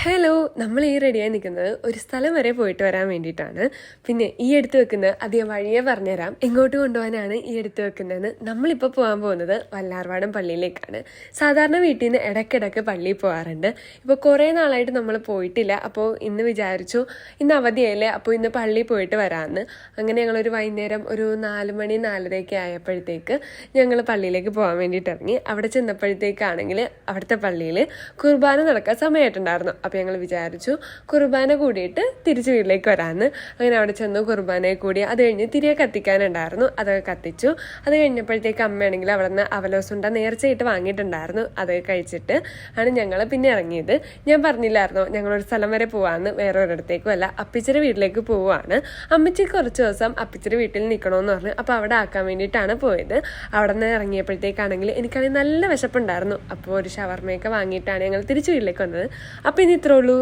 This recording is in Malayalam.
ഹലോ, നമ്മൾ ഈ റെഡിയായി നിൽക്കുന്നത് ഒരു സ്ഥലം വരെ പോയിട്ട് വരാൻ വേണ്ടിയിട്ടാണ്. പിന്നെ ഈ എടുത്ത് വെക്കുന്നത് അധികം വഴിയെ പറഞ്ഞുതരാം. എങ്ങോട്ട് കൊണ്ടുപോകാനാണ് ഈ എടുത്ത് വെക്കുന്നതെന്ന്. നമ്മളിപ്പോൾ പോകാൻ പോകുന്നത് വല്ലാർപാടം പള്ളിയിലേക്കാണ്. സാധാരണ വീട്ടിൽ നിന്ന് ഇടയ്ക്കിടയ്ക്ക് പള്ളിയിൽ പോകാറുണ്ട്. ഇപ്പോൾ കുറേ നാളായിട്ട് നമ്മൾ പോയിട്ടില്ല. അപ്പോൾ ഇന്ന് വിചാരിച്ചു ഇന്ന് അവധിയല്ലേ, അപ്പോൾ ഇന്ന് പള്ളിയിൽ പോയിട്ട് വരാമെന്ന്. അങ്ങനെ ഞങ്ങളൊരു വൈകുന്നേരം ഒരു 4 മണി 4:30 ആയപ്പോഴത്തേക്ക് ഞങ്ങൾ പള്ളിയിലേക്ക് പോകാൻ വേണ്ടിയിട്ട് ഇറങ്ങി. അവിടെ ചെന്നപ്പോഴത്തേക്കാണെങ്കിൽ അവിടുത്തെ പള്ളിയിൽ കുർബാന നടക്കാൻ സമയമായിട്ടുണ്ടായിരുന്നു. അപ്പോൾ ഞങ്ങൾ വിചാരിച്ചു കുർബാന കൂടിയിട്ട് തിരിച്ച് വീട്ടിലേക്ക് വരാമെന്ന്. അങ്ങനെ അവിടെ ചെന്നു കുർബാനയെ കൂടി. അത് കഴിഞ്ഞ് തിരികെ കത്തിക്കാനുണ്ടായിരുന്നു, അതൊക്കെ കത്തിച്ചു. അത് കഴിഞ്ഞപ്പോഴത്തേക്ക് അമ്മയാണെങ്കിൽ അവിടെ നിന്ന് അവലോസുണ്ട നേർച്ചയായിട്ട് വാങ്ങിയിട്ടുണ്ടായിരുന്നു. അത് കഴിച്ചിട്ട് ആണ് ഞങ്ങൾ പിന്നെ ഇറങ്ങിയത്. ഞാൻ പറഞ്ഞില്ലായിരുന്നോ ഞങ്ങളൊരു സ്ഥലം വരെ പോവാമെന്ന്, വേറെ ഒരിടത്തേക്കും അല്ല, അപ്പിച്ചിരി വീട്ടിലേക്ക് പോവുകയാണ്. അമ്മച്ചി കുറച്ച് ദിവസം അപ്പിച്ചിരി വീട്ടിൽ നിൽക്കണമെന്ന് പറഞ്ഞു. അപ്പോൾ അവിടെ ആക്കാൻ വേണ്ടിയിട്ടാണ് പോയത്. അവിടെ നിന്ന് ഇറങ്ങിയപ്പോഴത്തേക്കാണെങ്കിൽ എനിക്കാണെങ്കിൽ നല്ല വിശപ്പുണ്ടായിരുന്നു. അപ്പോൾ ഒരു ഷവർമയൊക്കെ വാങ്ങിയിട്ടാണ് ഞങ്ങൾ തിരിച്ച് വീട്ടിലേക്ക് വന്നത്. അപ്പോൾ ഇനി ഇത്രേ ഉള്ളൂ.